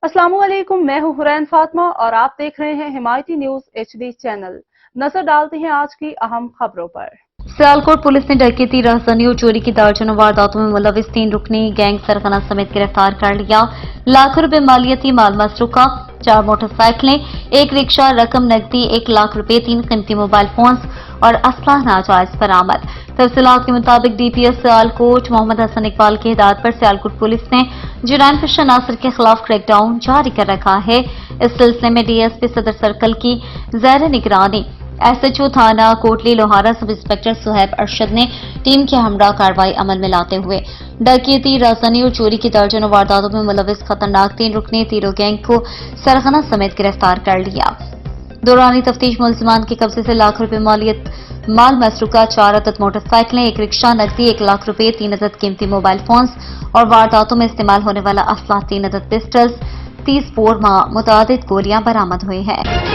अस्सलाम वालेकुम, मैं हूं हुरैन फातिमा और आप देख रहे हैं हिमायती न्यूज HD चैनल। नजर डालते हैं आज की अहम खबरों पर। सियालकोट पुलिस ने डकैती, राहज़नी और चोरी की दर्जनों वारदातों में मुलविस 3 रुकनी गैंग सरगना समेत गिरफ्तार कर लिया। लाखों रुपए मालियती माल मसरूका, 4 मोटरसाइकिलें, 1 रिक्शा, रकम नकदी 1 लाख रुपए, 3 कीमती मोबाइल फोन्स और असला नाजायज बरामद। तफसीलात के मुताबिक DPS सियालकोट मोहम्मद हसन इकबाल की हिदायत पर सियालकोट पुलिस ने जुरान पेशा अनासर के खिलाफ क्रैकडाउन जारी कर रखा है। इस सिलसिले में DSP सदर सर्कल की ज़ेर निगरानी SHO थाना कोटली लोहारा सब इंस्पेक्टर सुहैब अरशद ने टीम के हमरा कार्रवाई अमल में लाते हुए डकैती, राहज़नी और चोरी की दर्जनों वारदातों में मुलविस खतरनाक 3 रुकनी तीरों गैंग को सरगना समेत गिरफ्तार कर लिया। दौरानी तफ्तीश मुलजिमान के कब्जे से लाख रुपए मालियत माल मसरूका, 4 अदद मोटरसाइकिलें, 1 रिक्शा, नकदी 1 लाख रुपए, 3 अदद कीमती मोबाइल फोन्स और वारदातों में इस्तेमाल होने वाला असला 3 अदद पिस्टल्स, 30 बोर मुतादिद गोलियां बरामद हुई हैं।